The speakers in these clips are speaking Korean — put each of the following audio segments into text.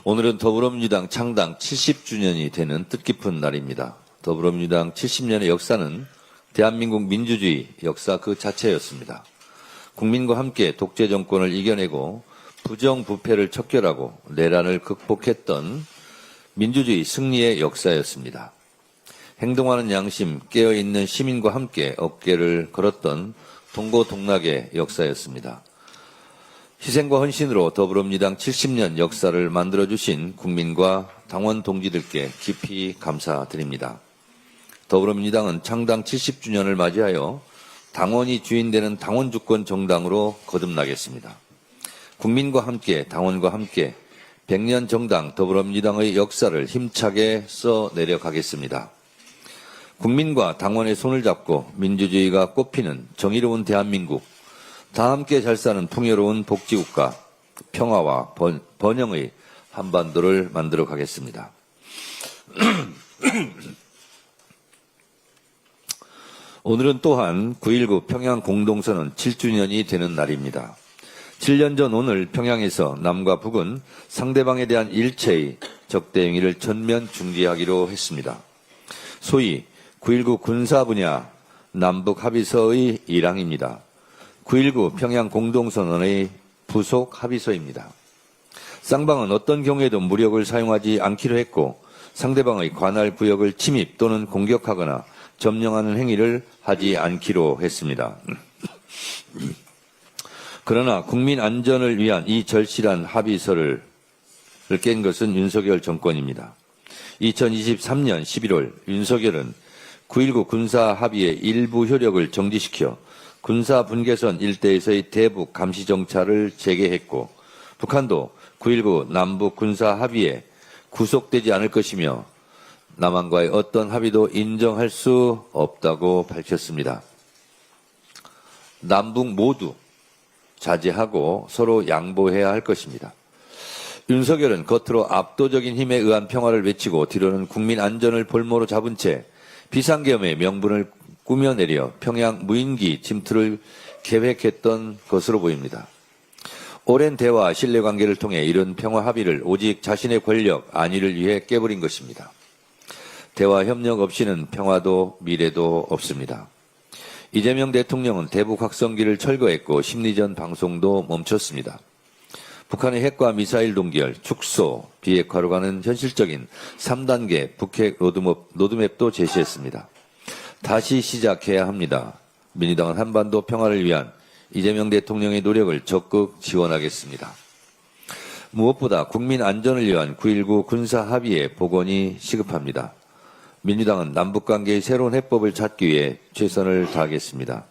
오늘은 더불어민주당 창당 70주년이 되는 뜻깊은 날입니다. 더불어민주당 70년의 역사는 대한민국 민주주의 역사 그 자체였습니다. 국민과 함께 독재 정권을 이겨내고 부정부패를 척결하고 내란을 극복했던 민주주의 승리의 역사였습니다. 행동하는 양심, 깨어있는 시민과 함께 어깨를 걸었던 동고동락의 역사였습니다. 희생과 헌신으로 더불어민주당 70년 역사를 만들어주신 국민과 당원 동지들께 깊이 감사드립니다. 더불어민주당은 창당 70주년을 맞이하여 당원이 주인되는 당원주권 정당으로 거듭나겠습니다. 국민과 함께, 당원과 함께 100년 정당 더불어민주당의 역사를 힘차게 써내려가겠습니다. 국민과 당원의 손을 잡고 민주주의가 꽃피는 정의로운 대한민국, 다 함께 잘 사는 풍요로운 복지국가, 평화와 번영의 한반도를 만들어 가겠습니다. 오늘은 또한 9.19 평양 공동선언 7주년이 되는 날입니다. 7년 전 오늘 평양에서 남과 북은 상대방에 대한 일체의 적대 행위를 전면 중지하기로 했습니다. 소위 9.19 군사 분야 남북 합의서의 일항입니다. 9.19 평양 공동선언의 부속 합의서입니다. 쌍방은 어떤 경우에도 무력을 사용하지 않기로 했고 상대방의 관할 구역을 침입 또는 공격하거나 점령하는 행위를 하지 않기로 했습니다. 그러나 국민 안전을 위한 이 절실한 합의서를 깬 것은 윤석열 정권입니다. 2023년 11월 윤석열은 9.19 군사 합의의 일부 효력을 정지시켜 군사 분계선 일대에서의 대북 감시 정찰을 재개했고 북한도 9.19 남북 군사 합의에 구속되지 않을 것이며 남한과의 어떤 합의도 인정할 수 없다고 밝혔습니다. 남북 모두 자제하고 서로 양보해야 할 것입니다. 윤석열은 겉으로 압도적인 힘에 의한 평화를 외치고 뒤로는 국민 안전을 볼모로 잡은 채 비상계엄의 명분을 꾸며내려 평양 무인기 침투를 계획했던 것으로 보입니다. 오랜 대화, 신뢰관계를 통해 이런 평화 합의를 오직 자신의 권력, 안위를 위해 깨버린 것입니다. 대화 협력 없이는 평화도 미래도 없습니다. 이재명 대통령은 대북 확성기를 철거했고 심리전 방송도 멈췄습니다. 북한의 핵과 미사일 동결, 축소, 비핵화로 가는 현실적인 3단계 북핵 로드맵도 제시했습니다. 다시 시작해야 합니다. 민주당은 한반도 평화를 위한 이재명 대통령의 노력을 적극 지원하겠습니다. 무엇보다 국민 안전을 위한 9.19 군사 합의의 복원이 시급합니다. 민주당은 남북관계의 새로운 해법을 찾기 위해 최선을 다하겠습니다.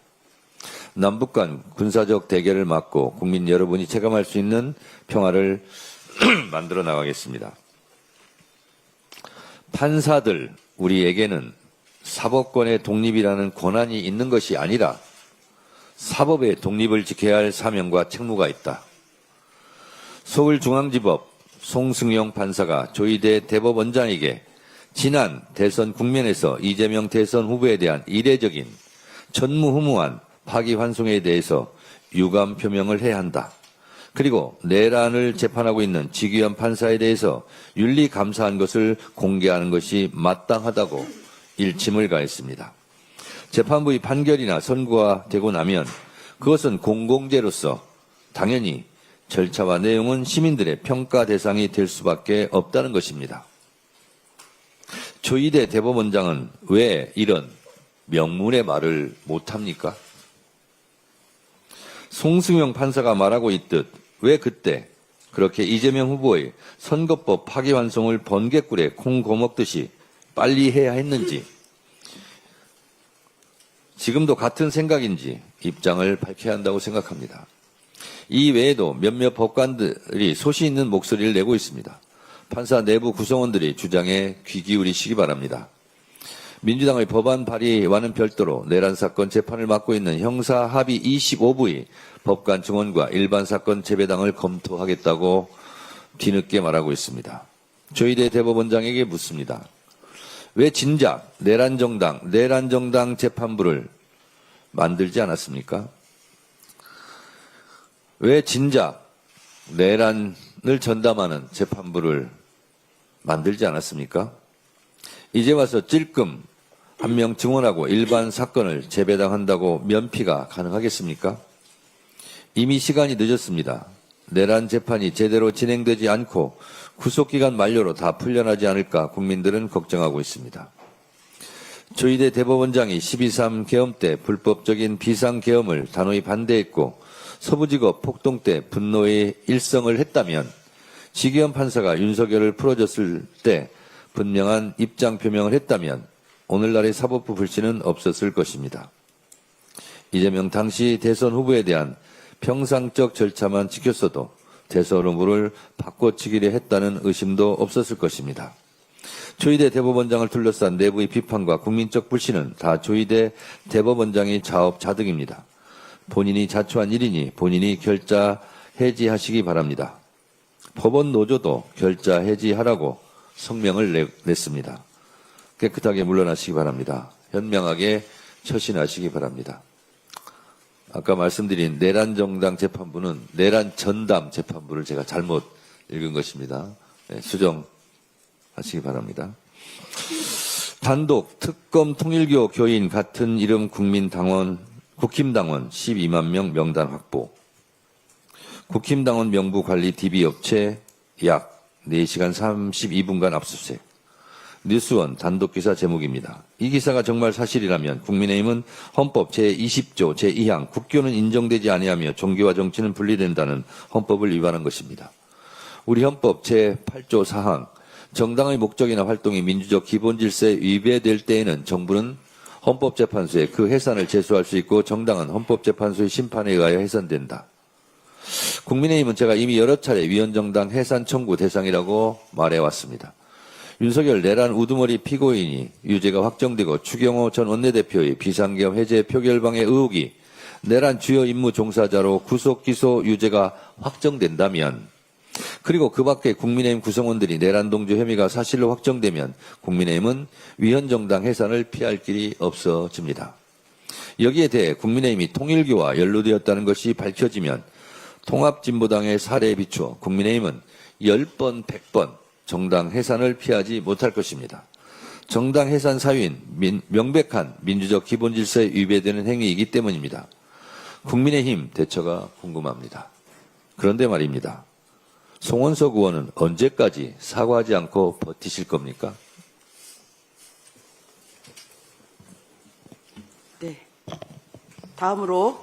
남북 간 군사적 대결을 막고 국민 여러분이 체감할 수 있는 평화를 만들어 나가겠습니다. 판사들, 우리에게는 사법권의 독립이라는 권한이 있는 것이 아니라 사법의 독립을 지켜야 할 사명과 책무가 있다. 서울중앙지법 송승용 판사가 조희대 대법원장에게 지난 대선 국면에서 이재명 대선 후보에 대한 이례적인 전무후무한 파기환송에 대해서 유감 표명을 해야 한다. 그리고 내란을 재판하고 있는 지규현 판사에 대해서 윤리 감사한 것을 공개하는 것이 마땅하다고 일침을 가했습니다. 재판부의 판결이나 선고가 되고 나면 그것은 공공재로서 당연히 절차와 내용은 시민들의 평가 대상이 될 수밖에 없다는 것입니다. 조희대 대법원장은 왜 이런 명문의 말을 못합니까? 송승용 판사가 말하고 있듯 왜 그때 그렇게 이재명 후보의 선거법 파기환송을 번개꿀에 콩 고먹듯이 빨리 해야 했는지, 지금도 같은 생각인지 입장을 밝혀야 한다고 생각합니다. 이 외에도 몇몇 법관들이 소시 있는 목소리를 내고 있습니다. 판사 내부 구성원들이 주장에 귀 기울이시기 바랍니다. 민주당의 법안 발의와는 별도로 내란 사건 재판을 맡고 있는 형사 합의 25부의 법관 증언과 일반 사건 재배당을 검토하겠다고 뒤늦게 말하고 있습니다. 조희대 대법원장에게 묻습니다. 왜 진작 내란정당 재판부를 만들지 않았습니까? 왜 진작 내란 전담하는 재판부를 만들지 않았습니까? 이제 와서 찔끔 한 명 증언하고 일반 사건을 재배당한다고 면피가 가능하겠습니까? 이미 시간이 늦었습니다. 내란 재판이 제대로 진행되지 않고 구속기간 만료로 다 풀려나지 않을까 국민들은 걱정하고 있습니다. 조희대 대법원장이 12.3 계엄 때 불법적인 비상계엄을 단호히 반대했고 서부지법 폭동 때 분노의 일성을 했다면 지기현 판사가 윤석열을 풀어줬을 때 분명한 입장 표명을 했다면 오늘날의 사법부 불씨는 없었을 것입니다. 이재명 당시 대선 후보에 대한 평상적 절차만 지켰어도 대선 후보를 바꿔치기를 했다는 의심도 없었을 것입니다. 조희대 대법원장을 둘러싼 내부의 비판과 국민적 불신은 다 조희대 대법원장의 자업자득입니다. 본인이 자초한 일이니 본인이 결자 해지하시기 바랍니다. 법원 노조도 결자 해지하라고 성명을 냈습니다. 깨끗하게 물러나시기 바랍니다. 현명하게 처신하시기 바랍니다. 아까 말씀드린 내란정당 재판부는 내란전담 재판부를 제가 잘못 읽은 것입니다. 네, 수정하시기 바랍니다. 단독 특검 통일교 교인 같은 이름 국민당원, 국힘당원 12만 명 명단 확보. 국힘당원 명부 관리 DB업체 약 4시간 32분간 압수수색. 뉴스원 단독기사 제목입니다. 이 기사가 정말 사실이라면 국민의힘은 헌법 제20조 제2항 국교는 인정되지 아니하며 종교와 정치는 분리된다는 헌법을 위반한 것입니다. 우리 헌법 제8조 4항 정당의 목적이나 활동이 민주적 기본질서에 위배될 때에는 정부는 헌법재판소에 그 해산을 제소할 수 있고 정당은 헌법재판소의 심판에 의하여 해산된다. 국민의힘은 제가 이미 여러 차례 위헌정당 해산 청구 대상이라고 말해왔습니다. 윤석열 내란 우두머리 피고인이 유죄가 확정되고 추경호 전 원내대표의 비상계엄 해제 표결방해 의혹이 내란 주요 임무 종사자로 구속 기소 유죄가 확정된다면 그리고 그 밖에 국민의힘 구성원들이 내란 동조 혐의가 사실로 확정되면 국민의힘은 위헌정당 해산을 피할 길이 없어집니다. 여기에 대해 국민의힘이 통일교와 연루되었다는 것이 밝혀지면 통합진보당의 사례에 비추어 국민의힘은 10번, 100번 정당 해산을 피하지 못할 것입니다. 정당 해산 사유인 명백한 민주적 기본질서에 위배되는 행위이기 때문입니다. 국민의힘 대처가 궁금합니다. 그런데 말입니다. 송원석 의원은 언제까지 사과하지 않고 버티실 겁니까? 네. 다음으로